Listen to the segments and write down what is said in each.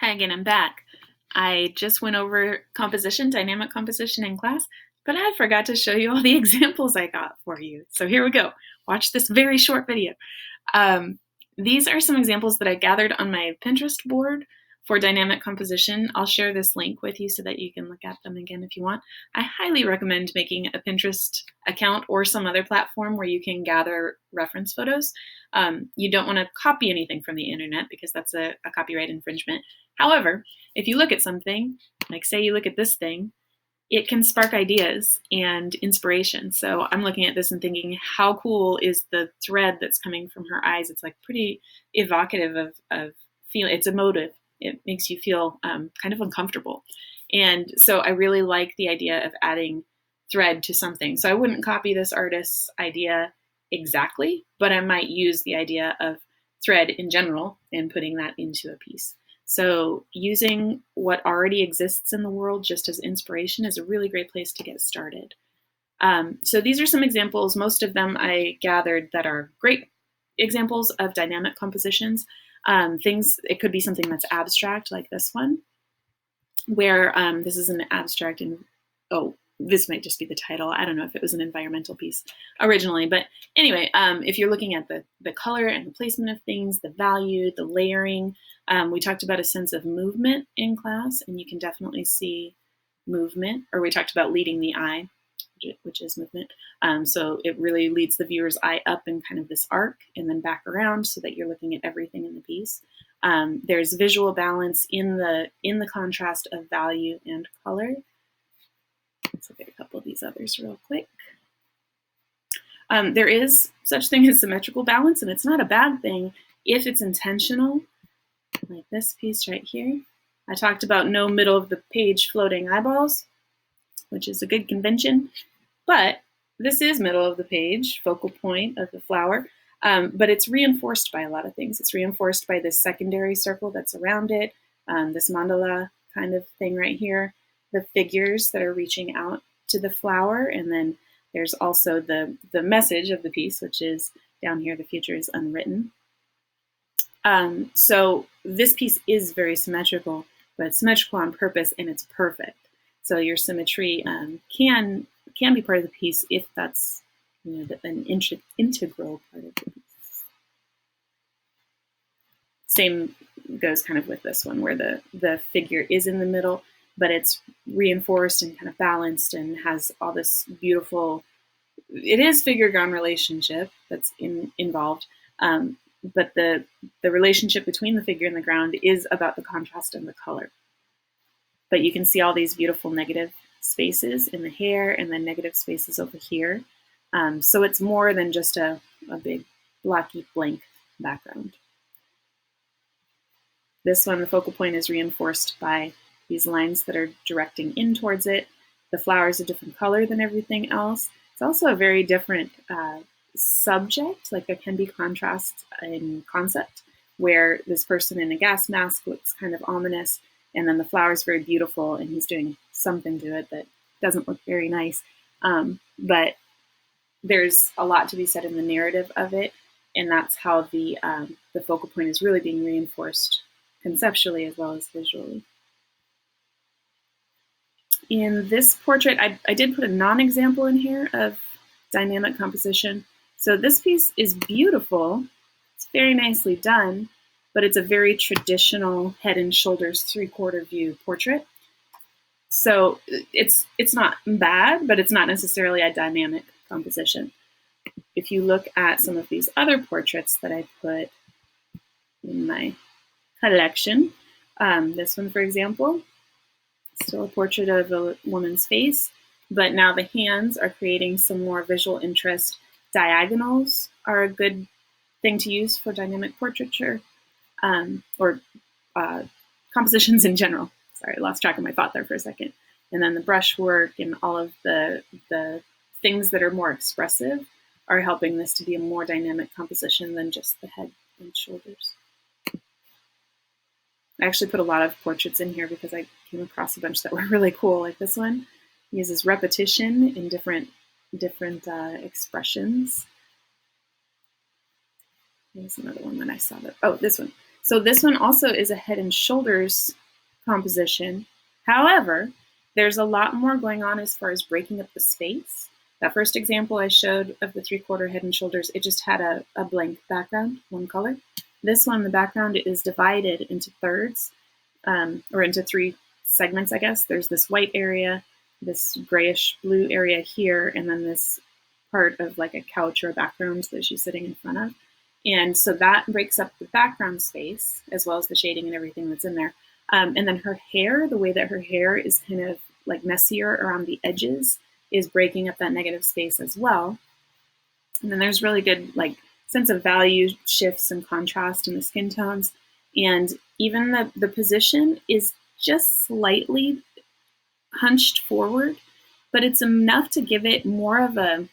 Hi again, I'm back. I just went over composition, dynamic composition in class, but I forgot to show you all the examples I got for you. So here we go. Watch this very short video. Um, these are some examples that I gathered on my Pinterest board for dynamic composition. I'll share this link with you so that you can look at them again if you want. I highly recommend making a Pinterest account or some other platform where you can gather reference photos. You don't want to copy anything from the internet because that's a copyright infringement. However, if you look at something, like say you look at this thing, it can spark ideas and inspiration. So I'm looking at this and thinking, how cool is the thread that's coming from her eyes? It's like pretty evocative of feel. It's emotive. It makes you feel kind of uncomfortable. And so I really like the idea of adding thread to something. So I wouldn't copy this artist's idea exactly, but I might use the idea of thread in general and putting that into a piece. So using what already exists in the world just as inspiration is a really great place to get started. So these are some examples. Most of them I gathered that are great examples of dynamic compositions. It could be something that's abstract, like this one, where this is an abstract, and this might just be the title. I don't know if it was an environmental piece originally, but anyway, if you're looking at the color and the placement of things, the value, the layering, we talked about a sense of movement in class, and you can definitely see movement, or we talked about leading the eye, which is movement. So it really leads the viewer's eye up in kind of this arc and then back around so that you're looking at everything in the piece. There's visual balance in the contrast of value and color. Let's look at a couple of these others real quick. There is such thing as symmetrical balance, and it's not a bad thing if it's intentional, like this piece right here. I talked about no middle of the page floating eyeballs, which is a good convention, but this is middle of the page, focal point of the flower, but it's reinforced by a lot of things. It's reinforced by this secondary circle that's around it, this mandala kind of thing right here, the figures that are reaching out to the flower, and then there's also the message of the piece, which is down here, the future is unwritten. So this piece is very symmetrical, but it's symmetrical on purpose, and it's perfect. So your symmetry can be part of the piece if that's an integral part of the piece. Same goes kind of with this one, where the figure is in the middle, but it's reinforced and kind of balanced and has all this beautiful, it is figure-ground relationship that's involved, but the relationship between the figure and the ground is about the contrast and the color. But you can see all these beautiful negative spaces in the hair and then negative spaces over here. So it's more than just a big blocky blank background. This one, the focal point is reinforced by these lines that are directing in towards it. The flower is a different color than everything else. It's also a very different subject, like there can be contrast in concept, where this person in a gas mask looks kind of ominous, and then the flower is very beautiful, and he's doing something to it that doesn't look very nice. But there's a lot to be said in the narrative of it, and that's how the focal point is really being reinforced conceptually as well as visually. In this portrait, I did put a non-example in here of dynamic composition. So this piece is beautiful. It's very nicely done, but it's a very traditional head and shoulders 3/4 view portrait. So it's not bad, but it's not necessarily a dynamic composition. If you look at some of these other portraits that I put in my collection, this one, for example, still a portrait of a woman's face, but now the hands are creating some more visual interest. Diagonals are a good thing to use for dynamic portraiture, or compositions in general. Sorry, I lost track of my thought there for a second. And then the brushwork and all of the things that are more expressive are helping this to be a more dynamic composition than just the head and shoulders. I actually put a lot of portraits in here because I came across a bunch that were really cool, like this one. It uses repetition in different expressions. Here's another one that I saw. This one. So this one also is a head and shoulders composition. However, there's a lot more going on as far as breaking up the space. That first example I showed of the 3/4 head and shoulders, it just had a blank background, one color. This one, the background is divided into thirds, or into 3 segments, I guess. There's this white area, this grayish blue area here, and then this part of like a couch or a background that she's sitting in front of. And so that breaks up the background space as well as the shading and everything that's in there. And then her hair, the way that her hair is kind of like messier around the edges, is breaking up that negative space as well. And then there's really good like sense of value shifts and contrast in the skin tones. And even the position is just slightly hunched forward, but it's enough to give it more of a,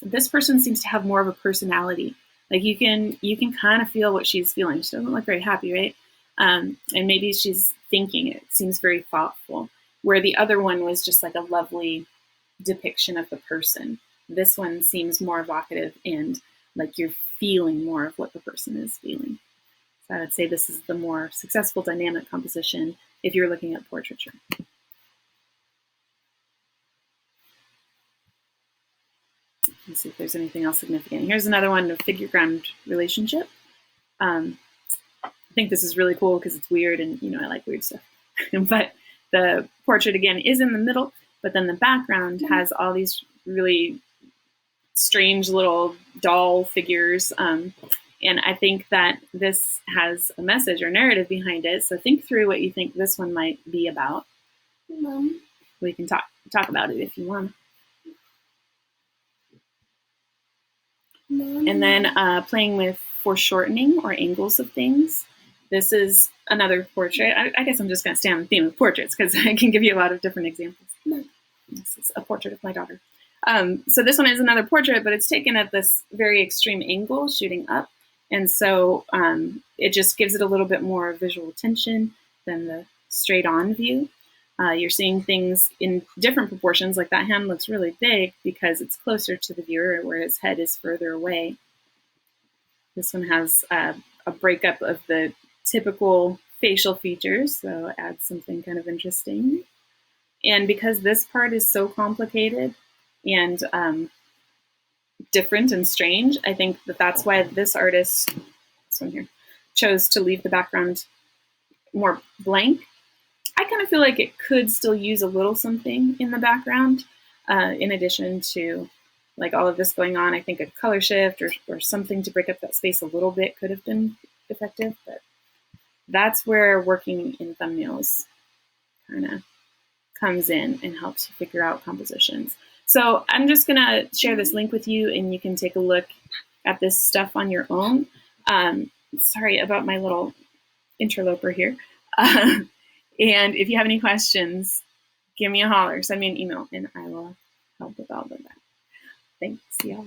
this person seems to have more of a personality. Like you can kind of feel what she's feeling. She doesn't look very happy, right? And maybe she's thinking. It seems very thoughtful. Where the other one was just like a lovely depiction of the person. This one seems more evocative and like you're feeling more of what the person is feeling. So I would say this is the more successful dynamic composition if you're looking at portraiture. Let's see if there's anything else significant. Here's another one, of figure-ground relationship. I think this is really cool because it's weird and, you know, I like weird stuff. But the portrait, again, is in the middle, but then the background has all these really strange little doll figures. And I think that this has a message or narrative behind it. So think through what you think this one might be about. We can talk about it if you want. And then playing with foreshortening or angles of things. This is another portrait. I guess I'm just going to stay on the theme of portraits because I can give you a lot of different examples. This is a portrait of my daughter. So this one is another portrait, but it's taken at this very extreme angle, shooting up. And so it just gives it a little bit more visual tension than the straight on view. You're seeing things in different proportions, like that hand looks really big because it's closer to the viewer where his head is further away. This one has a breakup of the typical facial features, so it adds something kind of interesting. And because this part is so complicated and different and strange, I think that that's why this artist, this one here, chose to leave the background more blank. I kind of feel like it could still use a little something in the background, in addition to like all of this going on. I think a color shift or something to break up that space a little bit could have been effective, but that's where working in thumbnails kind of comes in and helps you figure out compositions. So I'm just going to share this link with you and you can take a look at this stuff on your own. Sorry about my little interloper here. And if you have any questions, give me a holler, send me an email, and I will help with all of that. Thanks, y'all.